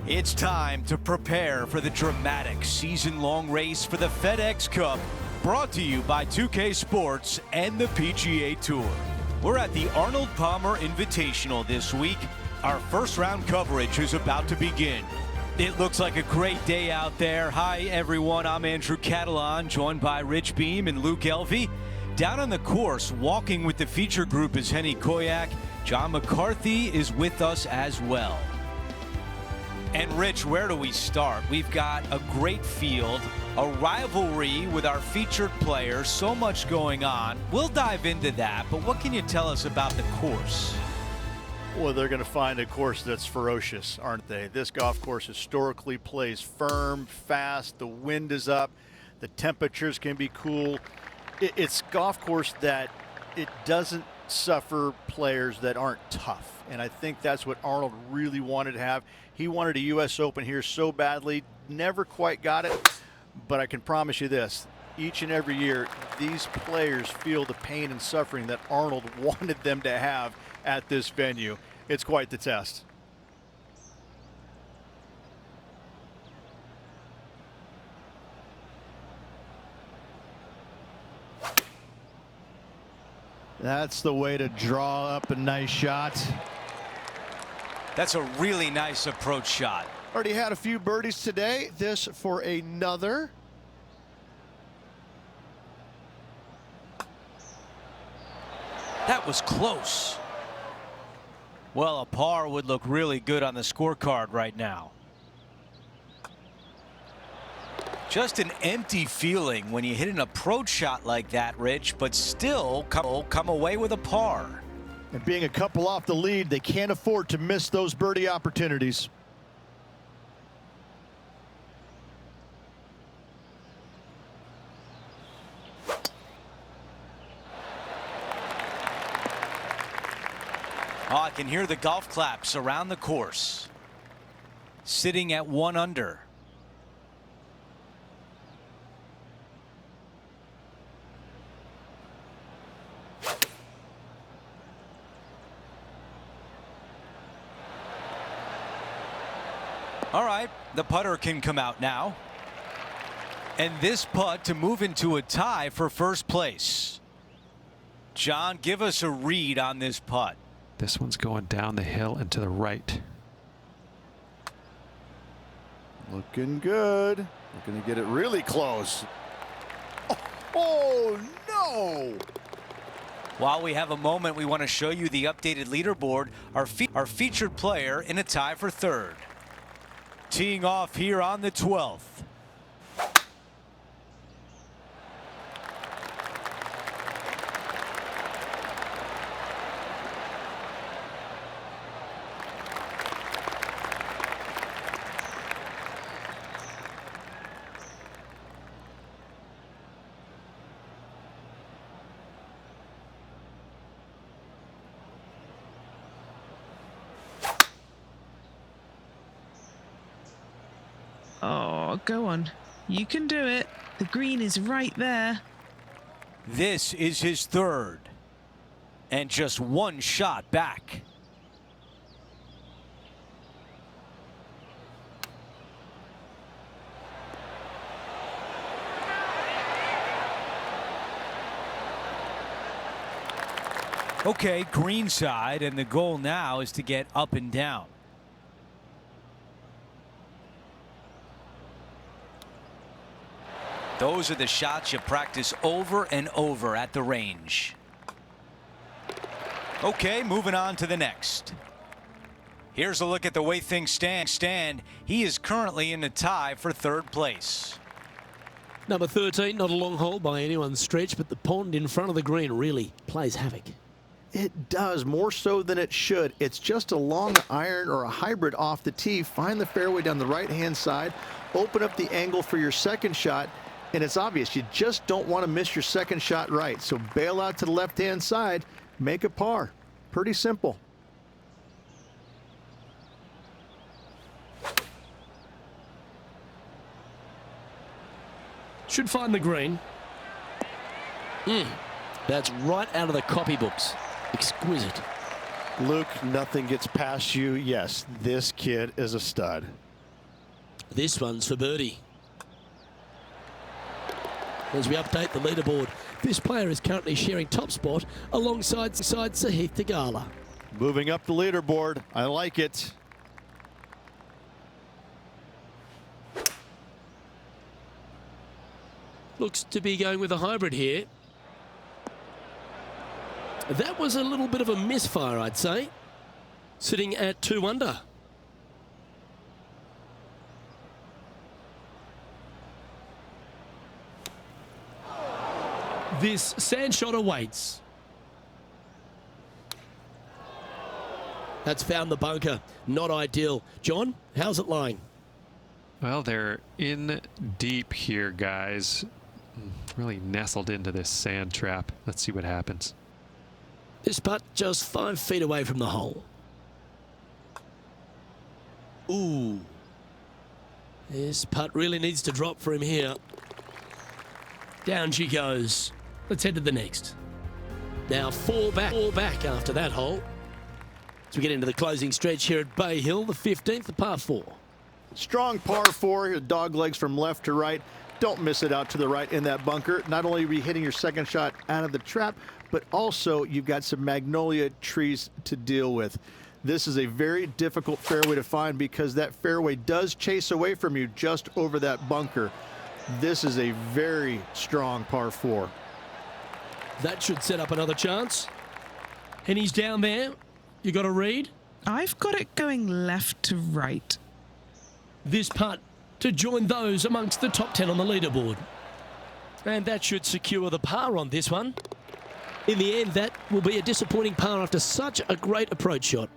It's time to prepare for the dramatic season-long race for the FedEx Cup, brought to you by 2K Sports and the PGA Tour. We're at the Arnold Palmer Invitational this week. Our first round coverage is about to begin. It looks like a great day out there. Hi, everyone. I'm Andrew Catalan, joined by Rich Beam and Luke Elvey. Down on the course, walking with the feature group is Henny Koyak. John McCarthy is with us as well. And Rich, where do we start? We've got a great field, a rivalry with our featured players, so much going on. We'll dive into that, but what can you tell us about the course? Well, they're going to find a course that's ferocious, aren't they? This golf course historically plays firm, fast, the wind is up, the temperatures can be cool. It's a golf course that it doesn't suffer players that aren't tough, and I think that's what Arnold really wanted to have. He wanted a U.S. Open here so badly, never quite got it, but I can promise you this, each and every year these players feel the pain and suffering that Arnold wanted them to have at this venue. It's quite the test. That's the way to draw up a nice shot. That's a really nice approach shot. Already had a few birdies today. This for another. That was close. Well, a par would look really good on the scorecard right now. Just an empty feeling when you hit an approach shot like that, Rich, but still come away with a par. And being a couple off the lead, they can't afford to miss those birdie opportunities. Oh, I can hear the golf claps around the course. Sitting at 1 under. All right, the putter can come out now. And this putt to move into a tie for first place. John, give us a read on this putt. This one's going down the hill and to the right. Looking good. We're going to get it really close. Oh, no! While we have a moment, we want to show you the updated leaderboard. Our featured player in a tie for third. Teeing off here on the 12th. Oh, go on. You can do it. The green is right there. This is his third. And just one shot back. Okay, green side, and the goal now is to get up and down. Those are the shots you practice over and over at the range. Okay, moving on to the next. Here's a look at the way things stand. He is currently in the tie for third place. Number 13, not a long hole by anyone's stretch, but the pond in front of the green really plays havoc. It does, more so than it should. It's just a long iron or a hybrid off the tee. Find the fairway down the right-hand side. Open up the angle for your second shot. And it's obvious you just don't want to miss your second shot right. So bail out to the left-hand side. Make a par. Pretty simple. Should find the green. That's right out of the copybooks. Exquisite. Luke, nothing gets past you. Yes, this kid is a stud. This one's for birdie. As we update the leaderboard, this player is currently sharing top spot alongside Sahith Tagala. Moving up the leaderboard. I like it. Looks to be going with a hybrid here. That was a little bit of a misfire, I'd say. Sitting at 2 under. This sand shot awaits. That's found the bunker. Not ideal. John, how's it lying? Well, they're in deep here, guys. Really nestled into this sand trap. Let's see what happens. This putt just 5 feet away from the hole. Ooh. This putt really needs to drop for him here. Down she goes. Let's head to the next. Now four back after that hole. As we get into the closing stretch here at Bay Hill, the 15th, the par 4. Strong par 4, dog legs from left to right. Don't miss it out to the right in that bunker. Not only are you hitting your second shot out of the trap, but also you've got some magnolia trees to deal with. This is a very difficult fairway to find because that fairway does chase away from you just over that bunker. This is a very strong par 4. That should set up another chance. And he's down there. You got a read? I've got it going left to right. This putt to join those amongst the top 10 on the leaderboard. And that should secure the par on this one. In the end, that will be a disappointing par after such a great approach shot.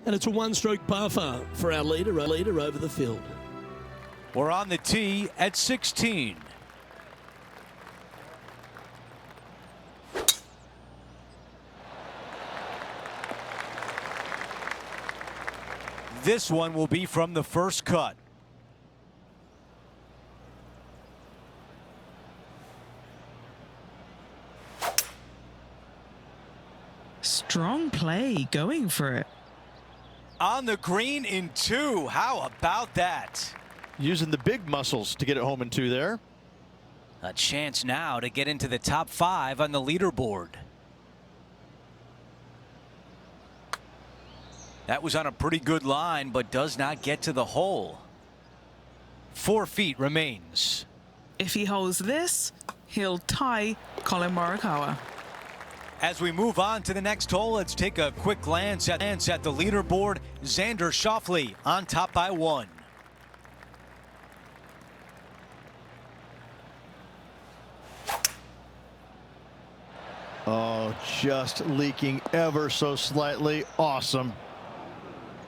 And it's a one-stroke par far for our leader over the field. We're on the tee at 16. This one will be from the first cut. Strong play, going for it. On the green in 2. How about that? Using the big muscles to get it home in 2 there. A chance now to get into the top 5 on the leaderboard. That was on a pretty good line, but does not get to the hole. 4 feet remains. If he holds this, he'll tie Colin Morikawa. As we move on to the next hole, let's take a quick glance at the leaderboard. Xander Schauffele on top by 1. Oh, just leaking ever so slightly. Awesome.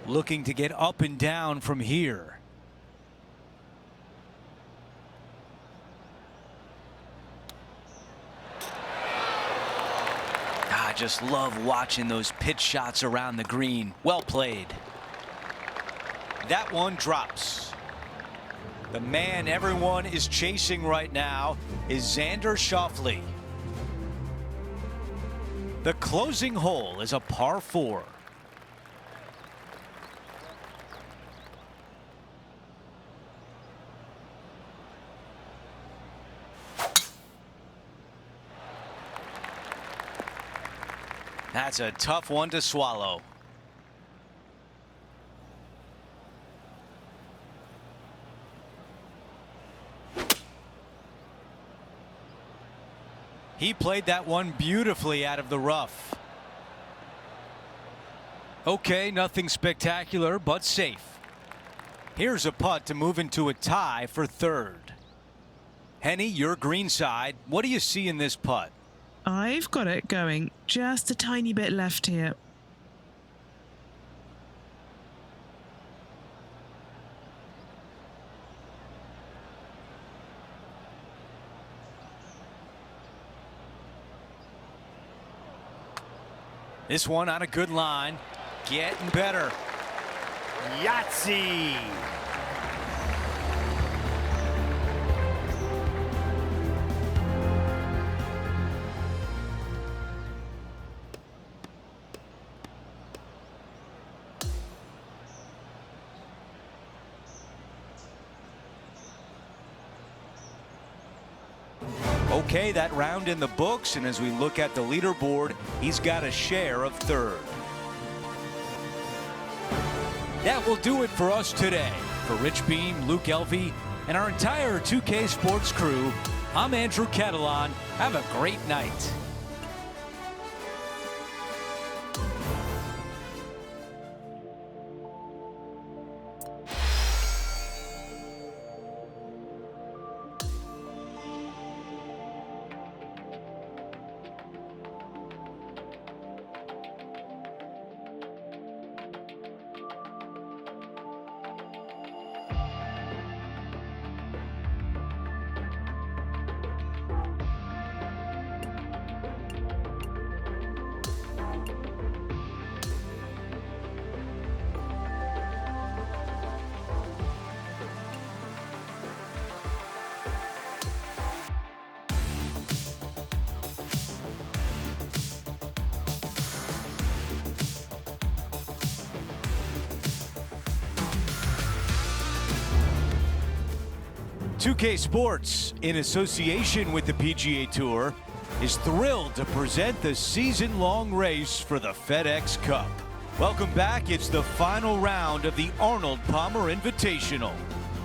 Looking to get up and down from here. I just love watching those pitch shots around the green. Well played. That one drops. The man everyone is chasing right now is Xander Schauffele. The closing hole is a par 4. That's a tough one to swallow. He played that one beautifully out of the rough. Okay, nothing spectacular, but safe. Here's a putt to move into a tie for 3rd. Henny, your green side. What do you see in this putt? I've got it going just a tiny bit left here. This one on a good line. Getting better. Yahtzee. Okay, that round in the books, and as we look at the leaderboard, he's got a share of 3rd. That will do it for us today. For Rich Beam, Luke Elvey, and our entire 2K Sports crew, I'm Andrew Catalan. Have a great night. .2K Sports, in association with the PGA Tour, is thrilled to present the season-long race for the FedEx Cup. Welcome back. It's the final round of the Arnold Palmer Invitational.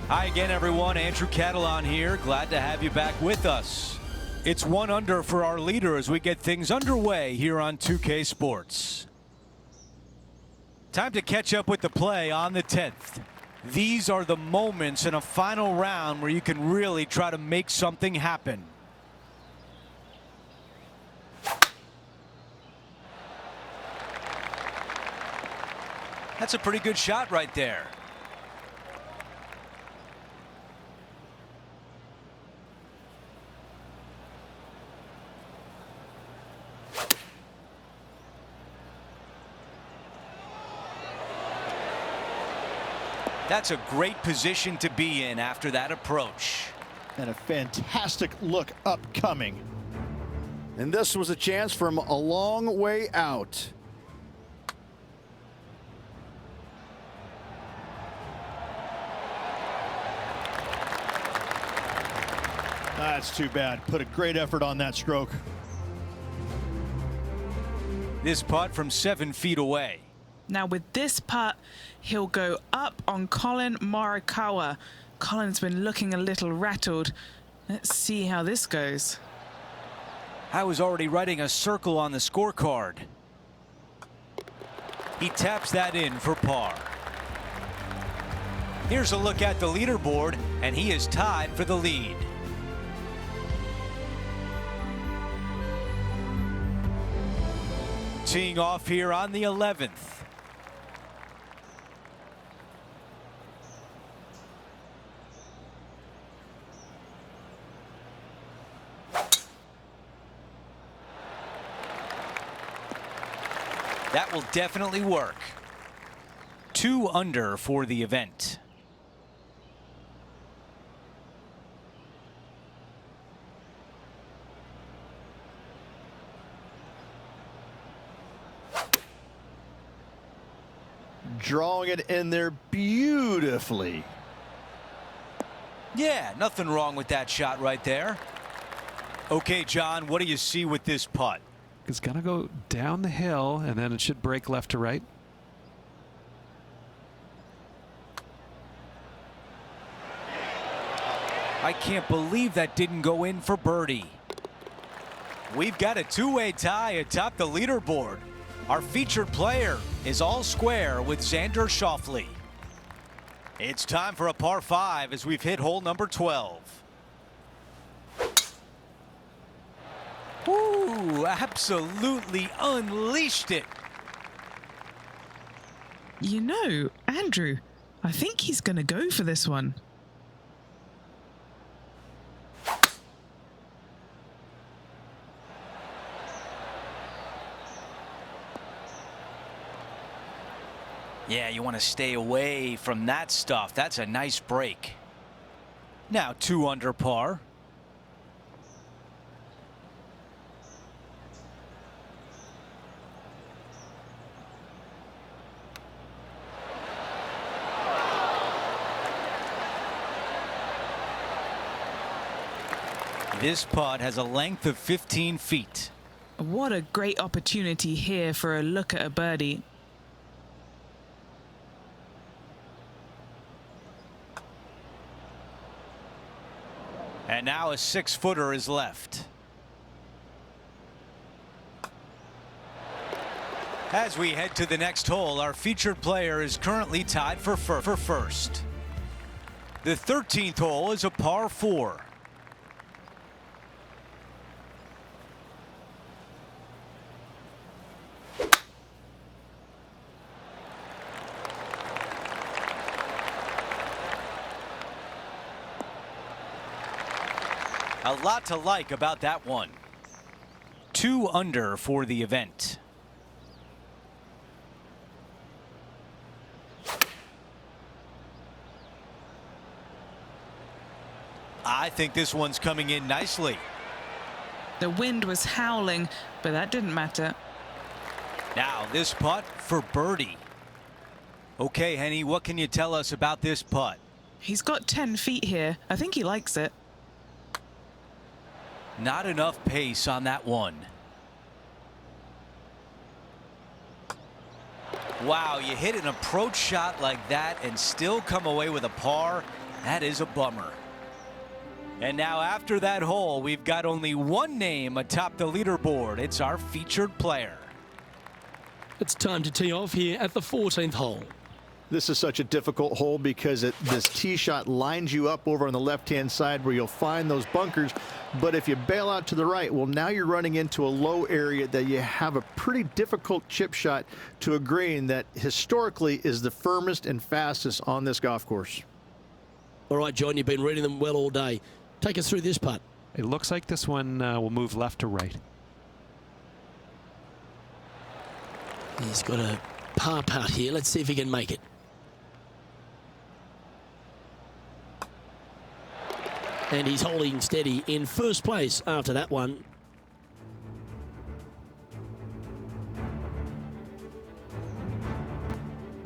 Hi again, everyone. Andrew Catalan here. Glad to have you back with us. It's 1 under for our leader as we get things underway here on 2K Sports. Time to catch up with the play on the 10th. These are the moments in a final round where you can really try to make something happen. That's a pretty good shot right there. That's a great position to be in after that approach. And a fantastic look upcoming. And this was a chance from a long way out. That's too bad. Put a great effort on that stroke. This putt from 7 feet away. Now with this putt, he'll go up on Colin Morikawa. Colin's been looking a little rattled. Let's see how this goes. I was already writing a circle on the scorecard. He taps that in for par. Here's a look at the leaderboard, and he is tied for the lead. Teeing off here on the 11th. That will definitely work. 2 under for the event. Drawing it in there beautifully. Yeah, nothing wrong with that shot right there. Okay, John, what do you see with this putt? It's gonna go down the hill and then it should break left to right. I can't believe that didn't go in for birdie. We've got a 2-way tie atop the leaderboard. Our featured player is all square with Xander Schauffele. It's time for a par 5 as we've hit hole number 12. Ooh, absolutely unleashed it. You know, Andrew, I think he's going to go for this one. Yeah, you want to stay away from that stuff. That's a nice break. Now 2 under par. This putt has a length of 15 feet. What a great opportunity here for a look at a birdie. And now a 6-footer is left. As we head to the next hole, our featured player is currently tied for first. The 13th hole is a par 4. A lot to like about that one. 2 under for the event. I think this one's coming in nicely. The wind was howling, but that didn't matter. Now this putt for birdie. Okay, Henny, what can you tell us about this putt? He's got 10 feet here. I think he likes it. Not enough pace on that one. Wow, you hit an approach shot like that and still come away with a par. That is a bummer. And now after that hole, we've got only one name atop the leaderboard. It's our featured player. It's time to tee off here at the 14th hole. This is such a difficult hole because this tee shot lines you up over on the left-hand side where you'll find those bunkers. But if you bail out to the right, well, now you're running into a low area that you have a pretty difficult chip shot to a green that historically is the firmest and fastest on this golf course. All right, John, you've been reading them well all day. Take us through this putt. It looks like this one will move left to right. He's got a par putt here. Let's see if he can make it. And he's holding steady in first place after that one.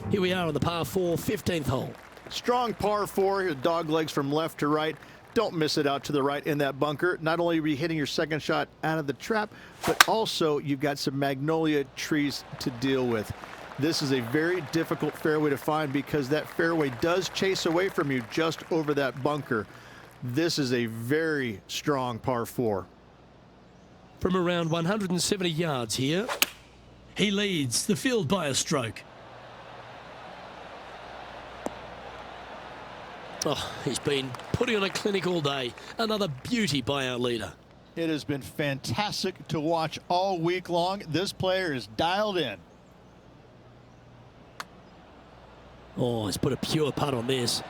Here we are on the par 4, 15th hole. Strong par 4, dog legs from left to right. Don't miss it out to the right in that bunker. Not only are you hitting your second shot out of the trap, but also you've got some magnolia trees to deal with. This is a very difficult fairway to find because that fairway does chase away from you just over that bunker. This is a very strong par 4. From around 170 yards here, he leads the field by a stroke. Oh, he's been putting on a clinic all day. Another beauty by our leader. It has been fantastic to watch all week long. This player is dialed in. Oh, he's put a pure putt on this.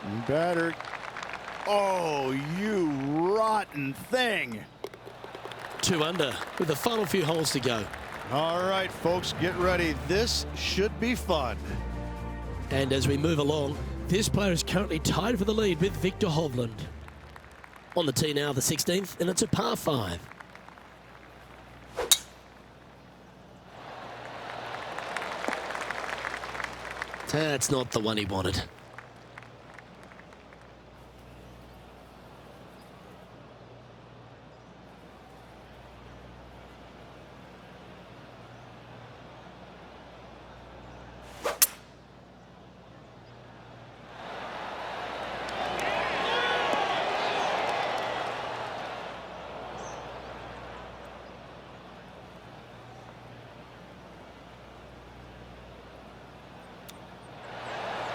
Getting better. Oh, you rotten thing. 2 under with the final few holes to go. All right, folks, get ready. This should be fun. And as we move along, this player is currently tied for the lead with Victor Hovland. On the tee now, the 16th, and it's a par 5. That's not the one he wanted.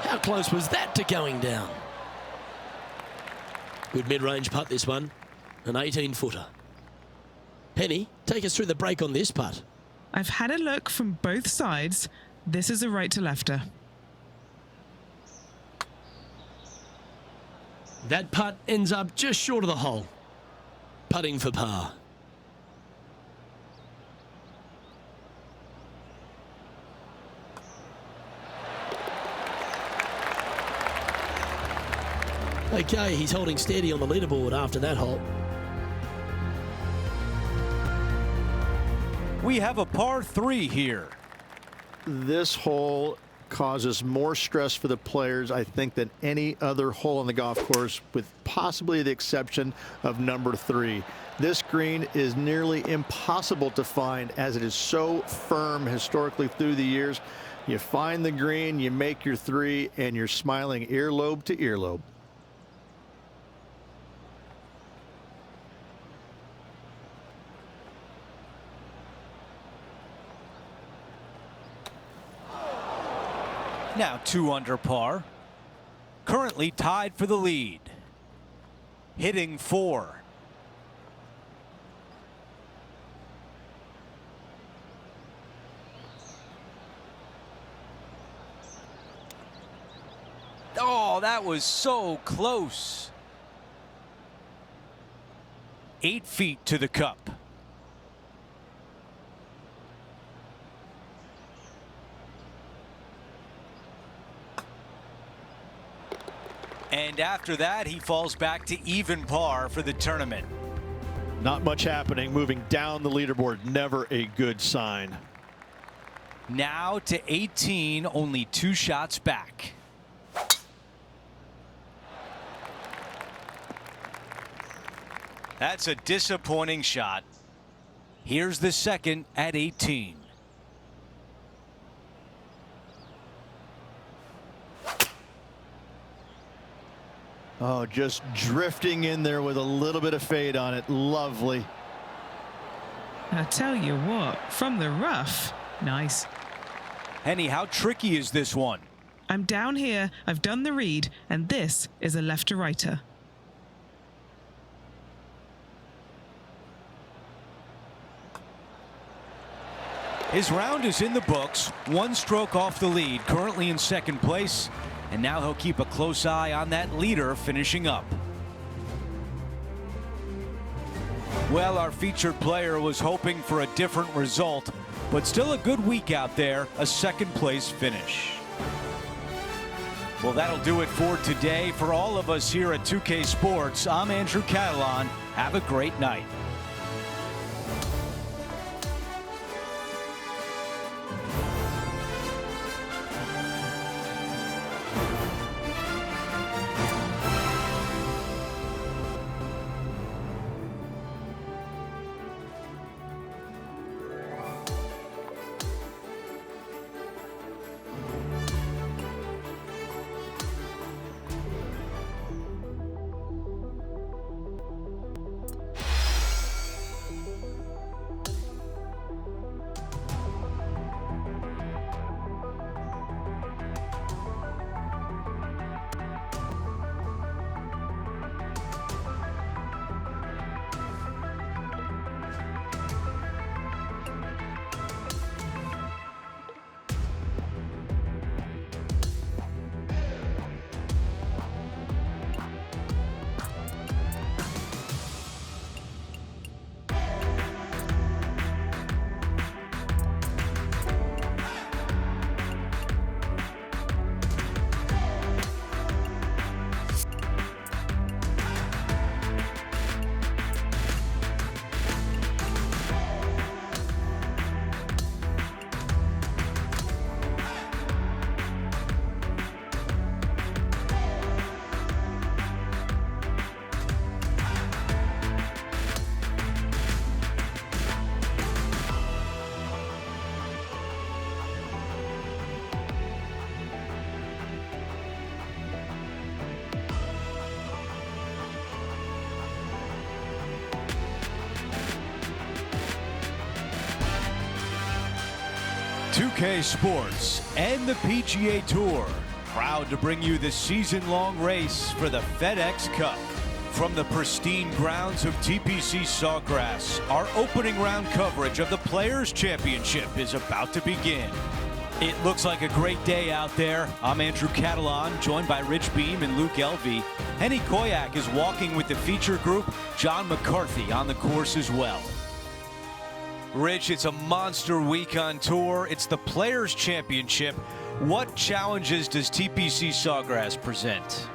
How close was that to going down? Good mid-range putt, this one. An 18-footer. Penny, take us through the break on this putt. I've had a look from both sides. This is a right to lefter. That putt ends up just short of the hole. Putting for par. Okay, he's holding steady on the leaderboard after that hole. We have a par 3 here. This hole causes more stress for the players, I think, than any other hole on the golf course, with possibly the exception of number 3. This green is nearly impossible to find as it is so firm historically through the years. You find the green, you make your 3, and you're smiling earlobe to earlobe. Now 2 under par. Currently tied for the lead. Hitting 4. Oh, that was so close. 8 feet to the cup. And after that, he falls back to even par for the tournament. Not much happening. Moving down the leaderboard, never a good sign. Now to 18, only 2 shots back. That's a disappointing shot. Here's the second at 18. Oh, just drifting in there with a little bit of fade on it. Lovely. I tell you what, from the rough, nice. Henny, how tricky is this one? I'm down here, I've done the read, and this is a left to righter. His round is in the books, 1 stroke off the lead, currently in second place, and now he'll keep a close eye on that leader finishing up. Well, our featured player was hoping for a different result, but still a good week out there, a second place finish. Well, that'll do it for today. For all of us here at 2K Sports, I'm Andrew Catalan. Have a great night. .2K Sports and the PGA Tour, proud to bring you the season-long race for the FedEx Cup. From the pristine grounds of TPC Sawgrass, our opening round coverage of the Players' Championship is about to begin. It looks like a great day out there. I'm Andrew Catalan, joined by Rich Beam and Luke Elvey. Henny Koyak is walking with the feature group. John McCarthy on the course as well. Rich, it's a monster week on tour. It's the Players' Championship. What challenges does TPC Sawgrass present?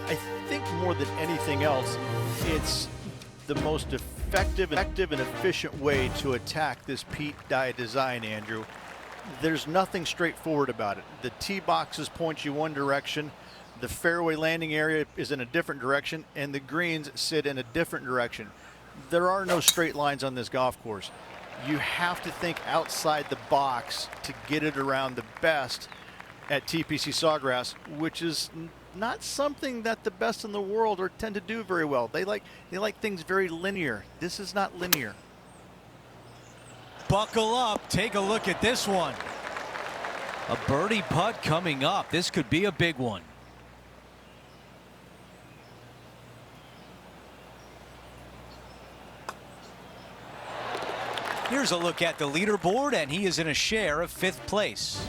I think more than anything else, it's the most effective and efficient way to attack this Pete Dye design, Andrew. There's nothing straightforward about it. The tee boxes point you one direction, the fairway landing area is in a different direction, and the greens sit in a different direction. There are no straight lines on this golf course. You have to think outside the box to get it around the best at TPC Sawgrass, which is not something that the best in the world tend to do very well. They like things very linear. This is not linear. Buckle up. Take a look at this one. A birdie putt coming up. This could be a big one. Here's a look at the leaderboard, and he is in a share of 5th place.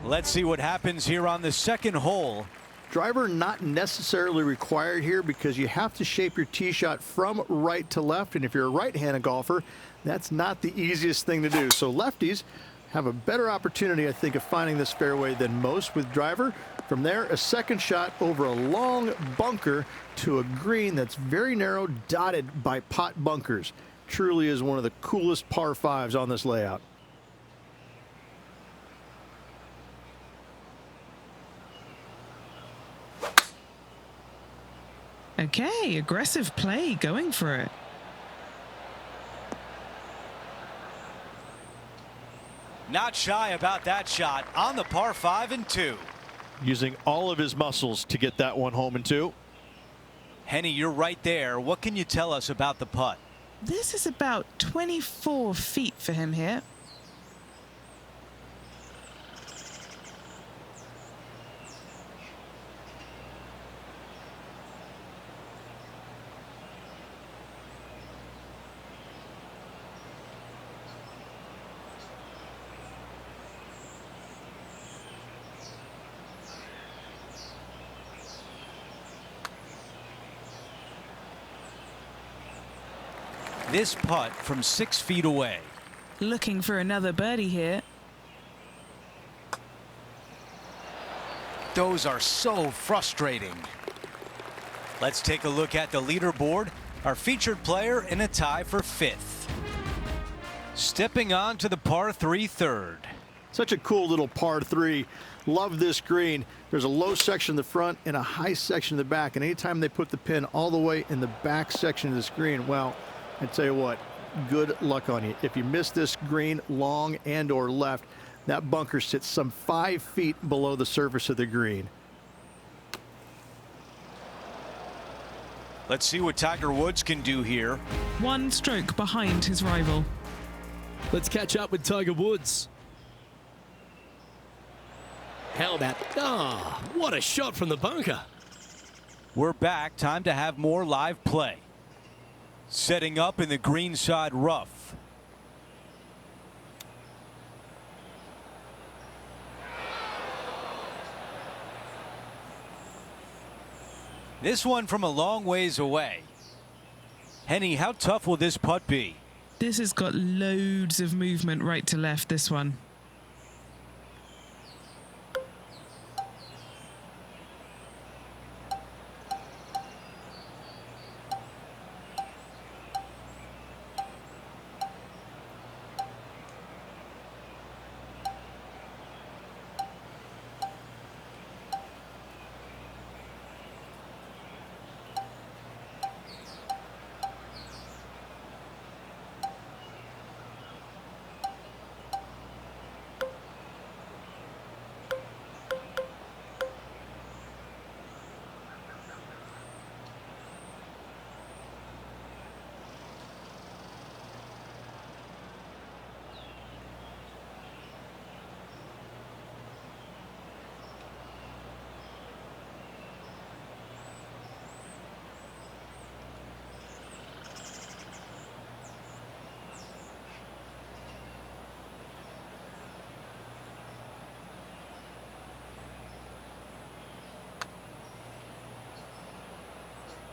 Let's see what happens here on the second hole. Driver not necessarily required here because you have to shape your tee shot from right to left, and if you're a right-handed golfer, that's not the easiest thing to do. So lefties have a better opportunity, I think, of finding this fairway than most with driver. From there, a second shot over a long bunker to a green that's very narrow, dotted by pot bunkers. Truly is one of the coolest par 5s on this layout. Okay, aggressive play, going for it. Not shy about that shot on the par 5 and 2. Using all of his muscles to get that one home and 2. Henny, you're right there. What can you tell us about the putt? This is about 24 feet for him here. This putt from 6 feet away. Looking for another birdie here. those are so frustrating. Let's take a look at the leaderboard. Our featured player in a tie for 5th. Stepping on to the par 3 third. Such a cool little par 3. Love this green. There's a low section in the front and a high section in the back. And anytime they put the pin all the way in the back section of this green, well, I tell you what, good luck on you. If you miss this green long and or left, that bunker sits some 5 feet below the surface of the green. Let's see what Tiger Woods can do here. 1 stroke behind his rival. Let's catch up with Tiger Woods. How about, what a shot from the bunker. We're back. Time to have more live play. Setting up in the greenside rough. This one from a long ways away. Henny, how tough will this putt be? This has got loads of movement right to left, this one.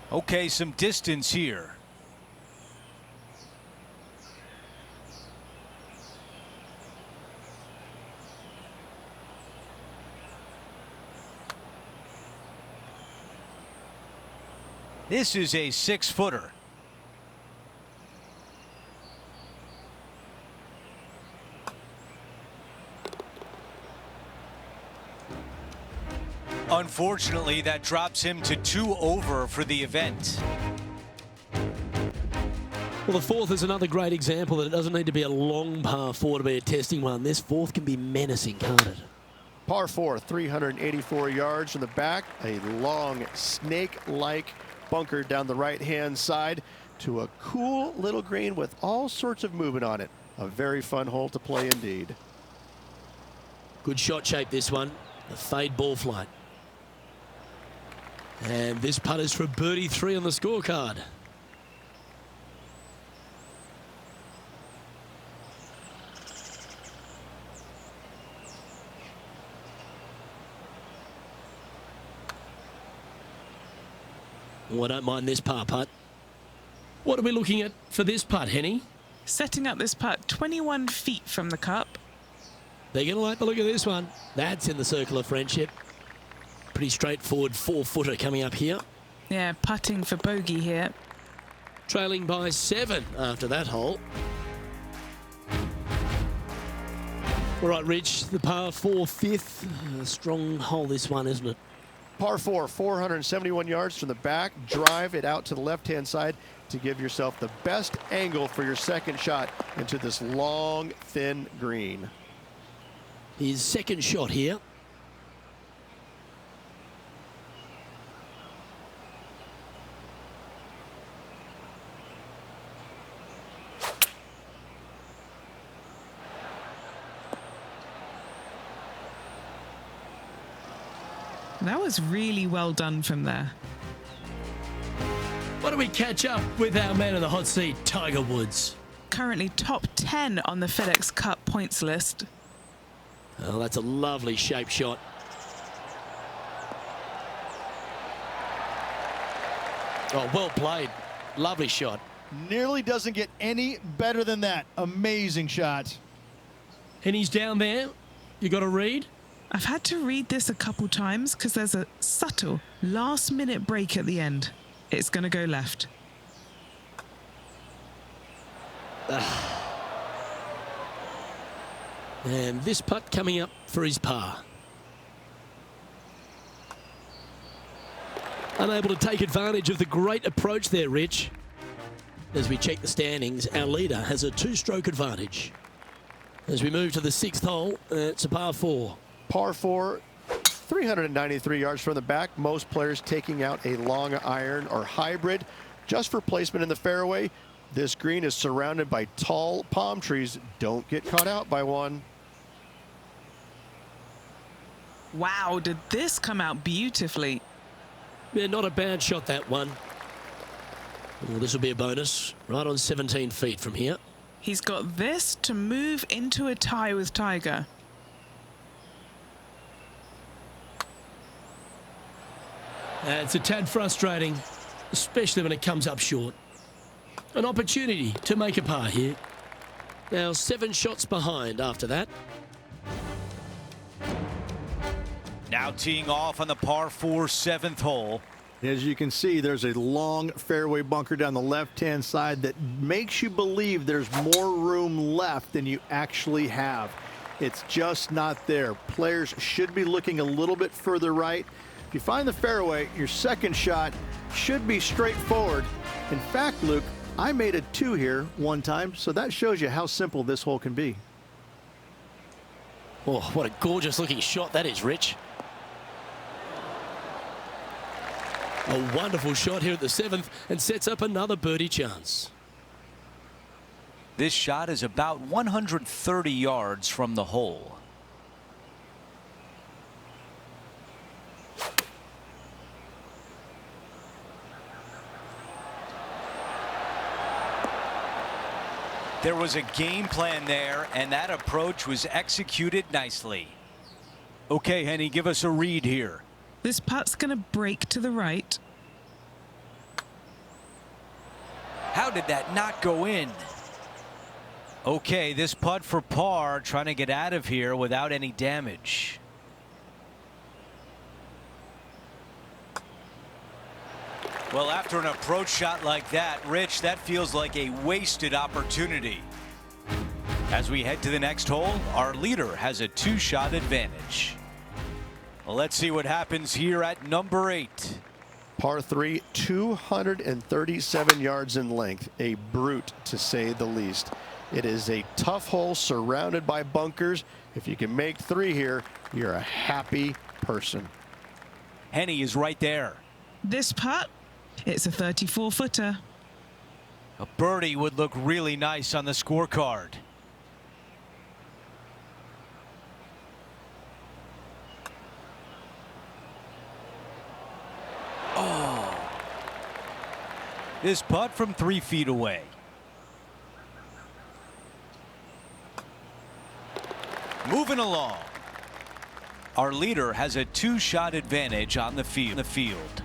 Okay, some distance here. This is a 6-footer. Unfortunately, that drops him to 2 over for the event. Well, the 4th is another great example that it doesn't need to be a long par 4 to be a testing one. This 4th can be menacing, can't it? Par 4, 384 yards from the back. A long snake-like bunker down the right-hand side to a cool little green with all sorts of movement on it. A very fun hole to play indeed. Good shot shape, this one. The fade ball flight. And this putt is for birdie 3 on the scorecard. Oh, I don't mind this par putt. What are we looking at for this putt, Henny? Setting up this putt 21 feet from the cup. They're going to like the look of this one. That's in the circle of friendship. Pretty straightforward 4-footer coming up here. Yeah, putting for bogey here. Trailing by 7 after that hole. All right, Rich, the par 4 5th. A strong hole, this one, isn't it? Par 4, 471 yards from the back. Drive it out to the left-hand side to give yourself the best angle for your second shot into this long, thin green. His second shot here. That was really well done from there. Why don't we catch up with our man in the hot seat, Tiger Woods? Currently top 10 on the FedEx Cup points list. Oh, that's a lovely shape shot. Oh, well played. Lovely shot. Nearly doesn't get any better than that. Amazing shot. And he's down there. You got a read? I've had to read this a couple times because there's a subtle last-minute break at the end. It's going to go left. And this putt coming up for his par. Unable to take advantage of the great approach there, Rich. As we check the standings, our leader has a 2-stroke advantage. As we move to the 6th hole, it's a par 4. Par 4, 393 yards from the back. Most players taking out a long iron or hybrid just for placement in the fairway. This green is surrounded by tall palm trees. Don't get caught out by one. Wow, did this come out beautifully? Yeah, not a bad shot, that one. Well, this will be a bonus. Right on 17 feet from here. He's got this to move into a tie with Tiger. It's a tad frustrating, especially when it comes up short. An opportunity to make a par here. Now 7 shots behind after that. Now teeing off on the par 4 7th hole. As you can see, there's a long fairway bunker down the left-hand side that makes you believe there's more room left than you actually have. It's just not there. Players should be looking a little bit further right. If you find the fairway, your second shot should be straightforward. In fact, Luke, I made a 2 here one time, so that shows you how simple this hole can be. Oh, what a gorgeous looking shot that is, Rich. A wonderful shot here at the 7th and sets up another birdie chance. This shot is about 130 yards from the hole. There was a game plan there, and that approach was executed nicely. Okay, Henny, give us a read here. This putt's going to break to the right. How did that not go in? Okay, this putt for par, trying to get out of here without any damage. Well, after an approach shot like that, Rich, that feels like a wasted opportunity. As we head to the next hole, our leader has a 2-shot advantage. Well, let's see what happens here at number 8. Par 3, 237 yards in length. A brute, to say the least. It is a tough hole surrounded by bunkers. If you can make 3 here, you're a happy person. Henny is right there. This putt, it's a 34-footer. A birdie would look really nice on the scorecard. Oh. This putt from 3 feet away. Moving along. Our leader has a 2-shot advantage on the field.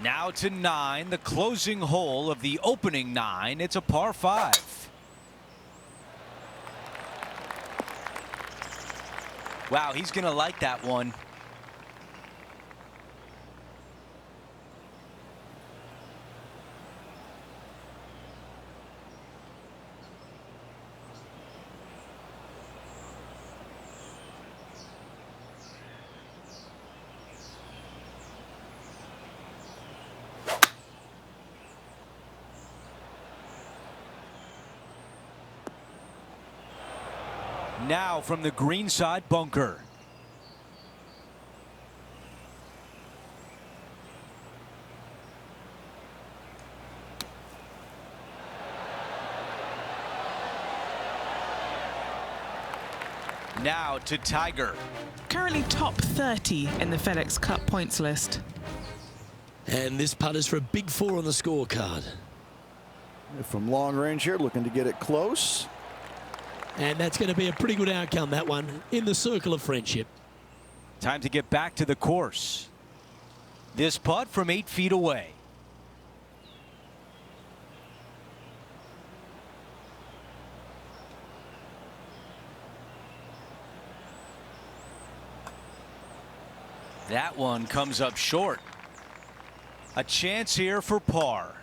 Now to 9, the closing hole of the opening 9. It's a par 5. Wow, he's going to like that one. Now from the greenside bunker. Now to Tiger. Currently top 30 in the FedEx Cup points list. And this putt is for a big 4 on the scorecard. From long range here, looking to get it close. And that's going to be a pretty good outcome, that one, in the circle of friendship. Time to get back to the course. This putt from 8 feet away. That one comes up short. A chance here for par.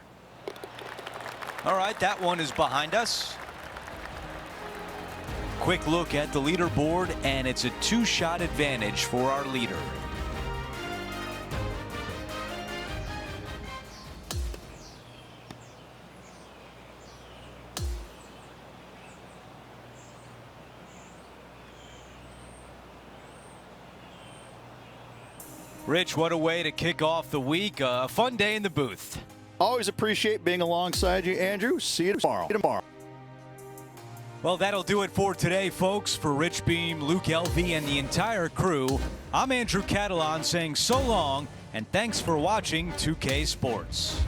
All right, that one is behind us. Quick look at the leaderboard, and it's a 2-shot advantage for our leader. Rich, what a way to kick off the week. A fun day in the booth. Always appreciate being alongside you, Andrew. See you tomorrow. Well, that'll do it for today, folks. For Rich Beam, Luke Elvey, and the entire crew, I'm Andrew Catalan saying so long, and thanks for watching 2K Sports.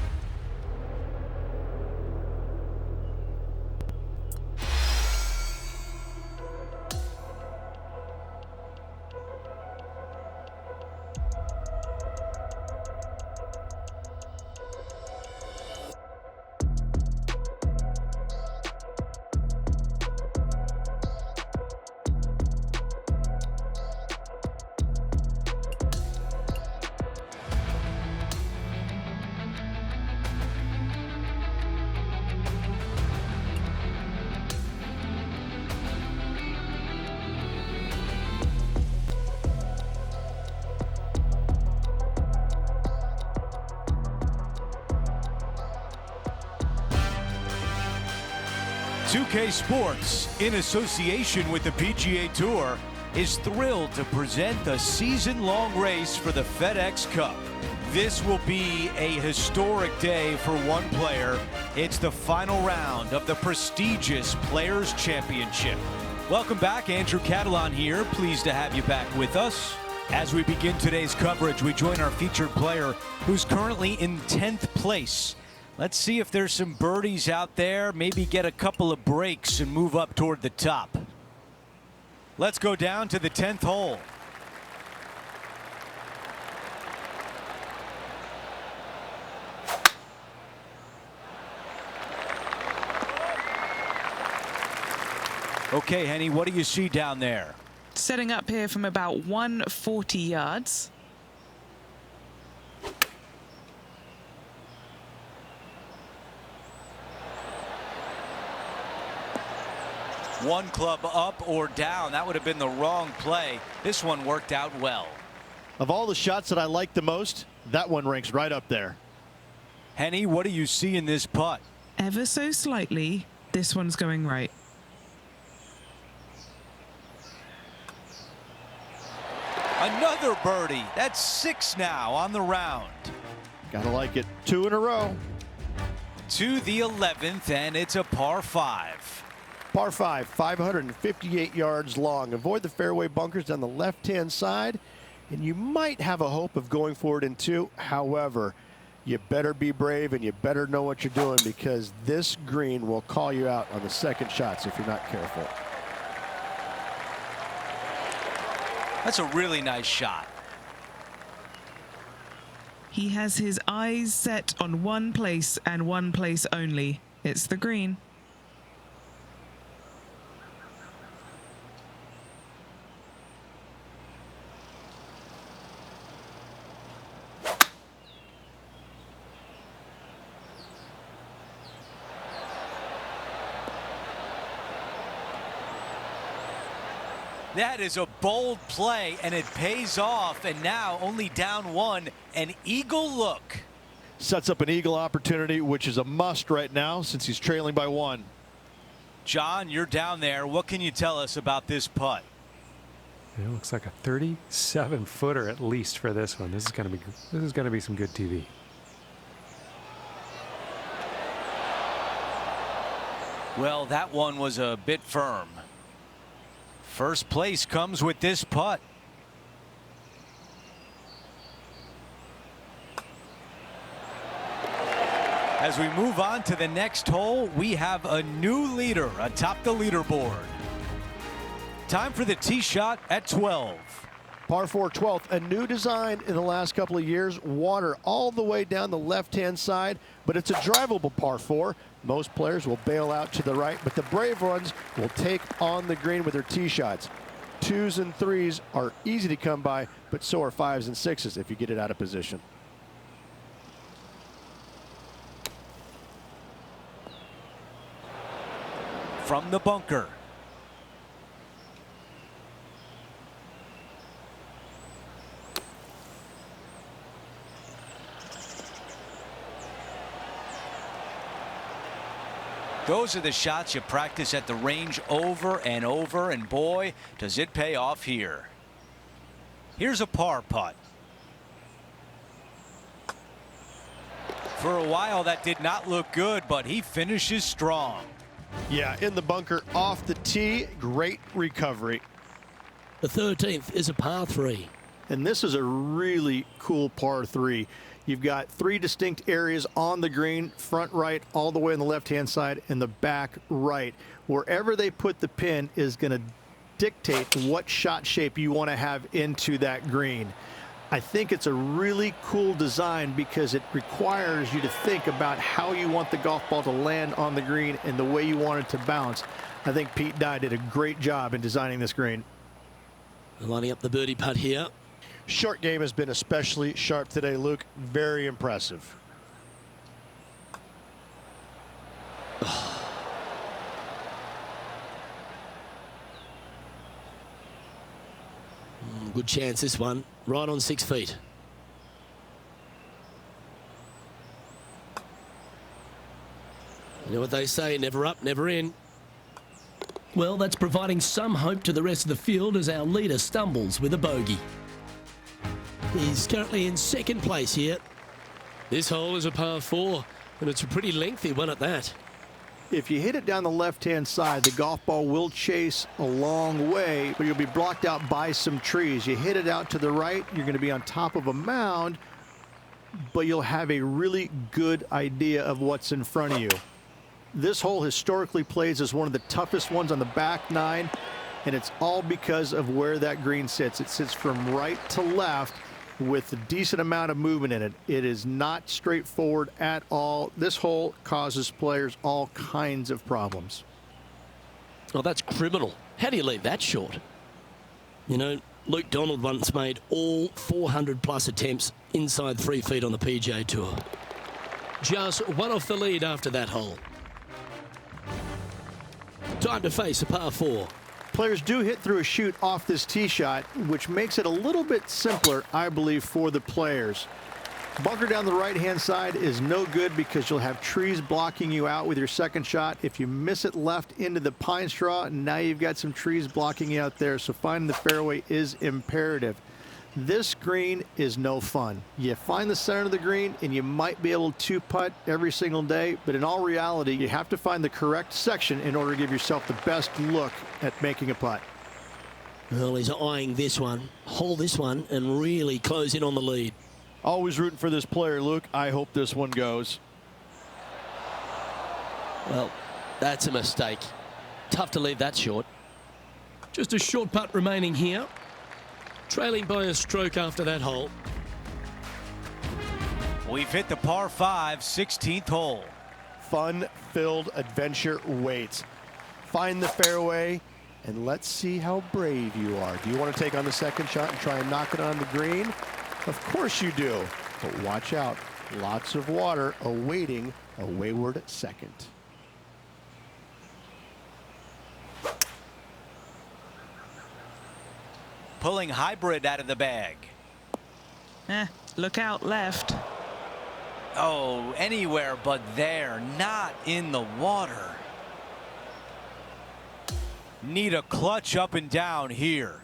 .2K Sports, in association with the PGA Tour, is thrilled to present the season-long race for the FedEx Cup. This will be a historic day for one player. It's the final round of the prestigious Players' Championship. Welcome back, Andrew Catalan here. Pleased to have you back with us. As we begin today's coverage, we join our featured player who's currently in 10th place. Let's see if there's some birdies out there, maybe get a couple of breaks and move up toward the top. Let's go down to the 10th hole. Okay, Henny, what do you see down there? Setting up here from about 140 yards. One club up or down. That would have been the wrong play. This one worked out well. Of all the shots that I like the most, that one ranks right up there. Henny, what do you see in this putt? Ever so slightly, this one's going right. Another birdie. That's 6 now on the round. Gotta like it. 2 in a row. To the 11th, and it's a par 5. Par 5, 558 yards long. Avoid the fairway bunkers down the left-hand side, and you might have a hope of going forward in 2. However, you better be brave and you better know what you're doing, because this green will call you out on the second shots if you're not careful. That's a really nice shot. He has his eyes set on one place and one place only. It's the green. That is a bold play, and it pays off. And now only down 1, an eagle look. Sets up an eagle opportunity, which is a must right now since he's trailing by 1. John, you're down there. What can you tell us about this putt? It looks like a 37-footer at least for this one. This is going to be some good TV. Well, that one was a bit firm. First place comes with this putt. As we move on to the next hole, we have a new leader atop the leaderboard. Time for the tee shot at 12. Par 4, 12th, a new design in the last couple of years. Water all the way down the left-hand side, but it's a drivable par 4. Most players will bail out to the right, but the brave ones will take on the green with their tee shots. 2s and 3s are easy to come by, but so are 5s and 6s if you get it out of position. From the bunker. Those are the shots you practice at the range over and over, and boy, does it pay off here. Here's a par putt. For a while, that did not look good, but he finishes strong. Yeah, in the bunker off the tee, great recovery. The 13th is a par 3. And this is a really cool par 3. You've got 3 distinct areas on the green, front right, all the way on the left-hand side, and the back right. Wherever they put the pin is going to dictate what shot shape you want to have into that green. I think it's a really cool design because it requires you to think about how you want the golf ball to land on the green and the way you want it to bounce. I think Pete Dye did a great job in designing this green. Lining up the birdie putt here. Short game has been especially sharp today, Luke. Very impressive. Good chance this one. Right on 6 feet. You know what they say, never up, never in. Well, that's providing some hope to the rest of the field as our leader stumbles with a bogey. He's currently in second place here. This hole is a par 4, and it's a pretty lengthy one at that. If you hit it down the left-hand side, the golf ball will chase a long way, but you'll be blocked out by some trees. You hit it out to the right, you're going to be on top of a mound, but you'll have a really good idea of what's in front of you. This hole historically plays as one of the toughest ones on the back 9, and it's all because of where that green sits. It sits from right to left with a decent amount of movement in it. It is not straightforward at all. This hole causes players all kinds of problems. Oh, that's criminal. How do you leave that short? You know, Luke Donald once made all 400+ attempts inside 3 feet on the PGA Tour. Just one off the lead after that hole. Time to face a par 4. Players do hit through a chute off this tee shot, which makes it a little bit simpler, I believe, for the players. Bunker down the right-hand side is no good because you'll have trees blocking you out with your second shot. If you miss it left into the pine straw, now you've got some trees blocking you out there, so finding the fairway is imperative. This green is no fun. You find the center of the green and you might be able to putt every single day, but in all reality, you have to find the correct section in order to give yourself the best look at making a putt. Well, he's eyeing this one, hold this one, and really close in on the lead. Always rooting for this player, Luke. I hope this one goes. Well, that's a mistake. Tough to leave that short. Just a short putt remaining here. Trailing by a stroke after that hole. We've hit the par 5, 16th hole. Fun-filled adventure waits. Find the fairway, and let's see how brave you are. Do you want to take on the second shot and try and knock it on the green? Of course you do, but watch out. Lots of water awaiting a wayward second. Pulling hybrid out of the bag. Look out left. Oh, anywhere but there, not in the water. Need a clutch up and down here.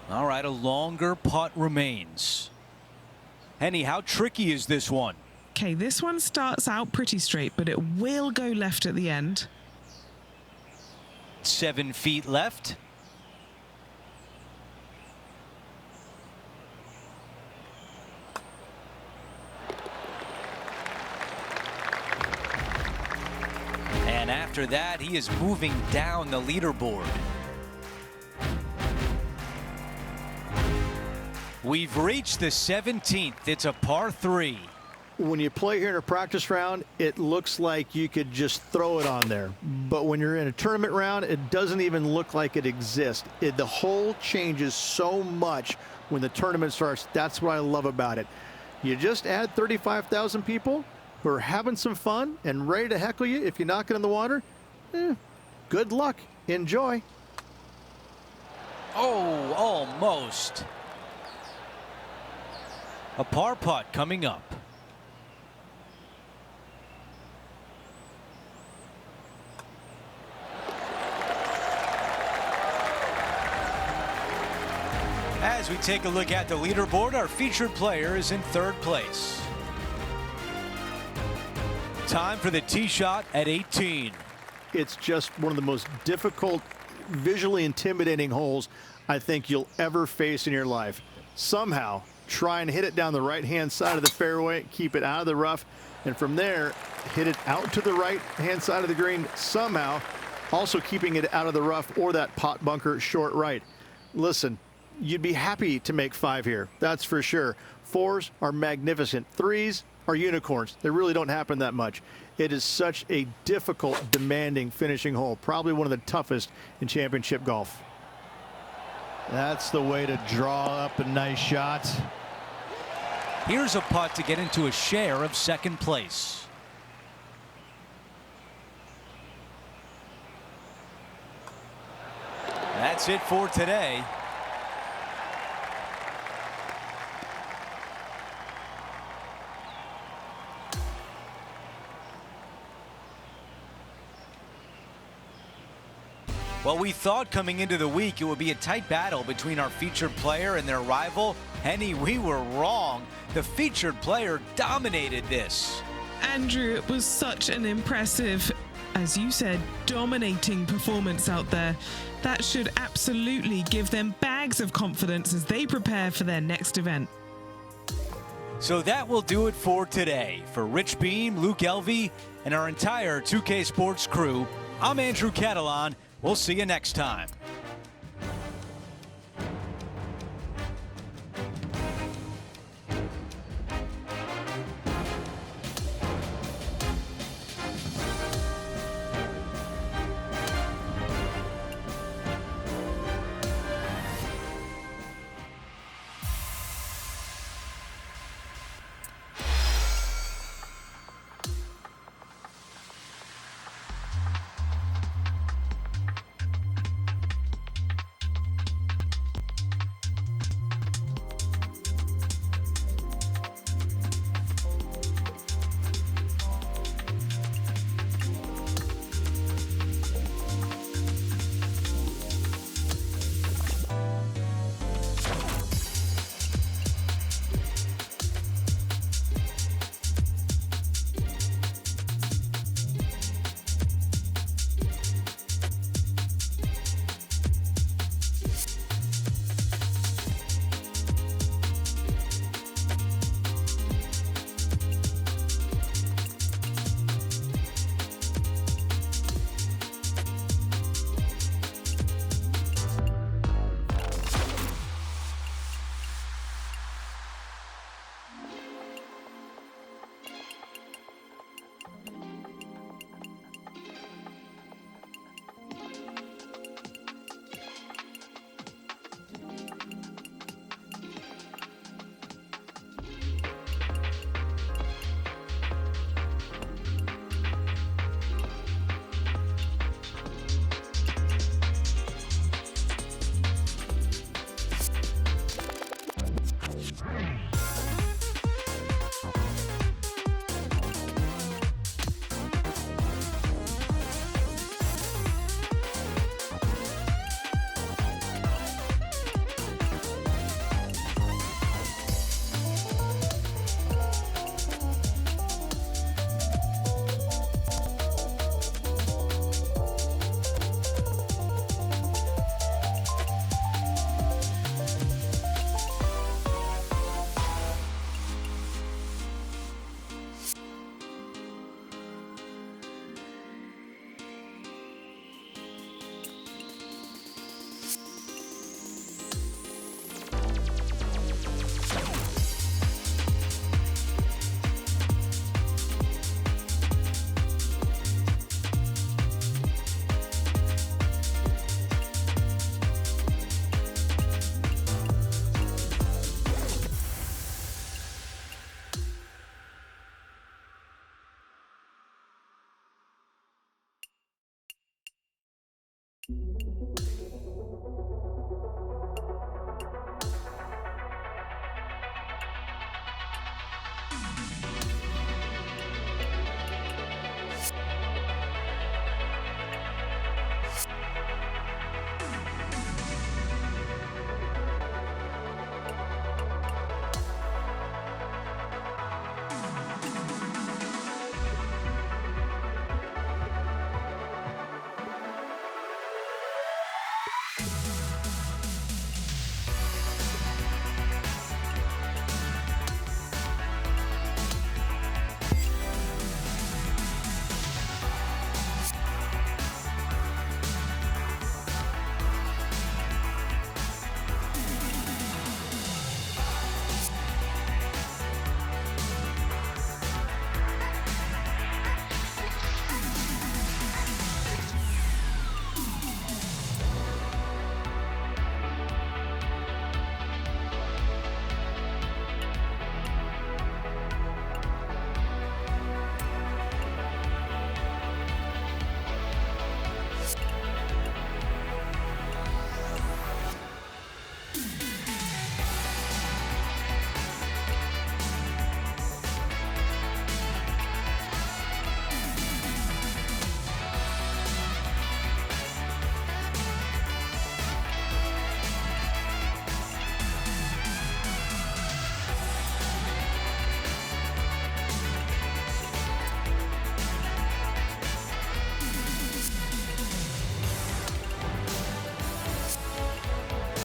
All right, a longer putt remains. Henny, how tricky is this one? Okay, this one starts out pretty straight, but it will go left at the end. 7 feet left. And after that, he is moving down the leaderboard. We've reached the 17th. It's a par 3. When you play here in a practice round, it looks like you could just throw it on there. But when you're in a tournament round, it doesn't even look like it exists. The hole changes so much when the tournament starts. That's what I love about it. You just add 35,000 people who are having some fun and ready to heckle you if you knock it in the water. Good luck. Enjoy. Oh, almost. A par putt coming up. As we take a look at the leaderboard, our featured player is in 3rd place. Time for the tee shot at 18. It's just one of the most difficult, visually intimidating holes I think you'll ever face in your life. Somehow, try and hit it down the right-hand side of the fairway, keep it out of the rough, and from there, hit it out to the right-hand side of the green somehow, also keeping it out of the rough or that pot bunker short right. Listen, you'd be happy to make 5 here, that's for sure. 4s are magnificent. 3s are unicorns. They really don't happen that much. It is such a difficult, demanding finishing hole, probably one of the toughest in championship golf. That's the way to draw up a nice shot. Here's a putt to get into a share of 2nd place. That's it for today. Well, we thought coming into the week it would be a tight battle between our featured player and their rival. Henny, we were wrong. The featured player dominated this. Andrew, it was such an impressive, as you said, dominating performance out there. That should absolutely give them bags of confidence as they prepare for their next event. So that will do it for today. For Rich Beam, Luke Elvey, and our entire 2K Sports crew, I'm Andrew Catalan. We'll see you next time.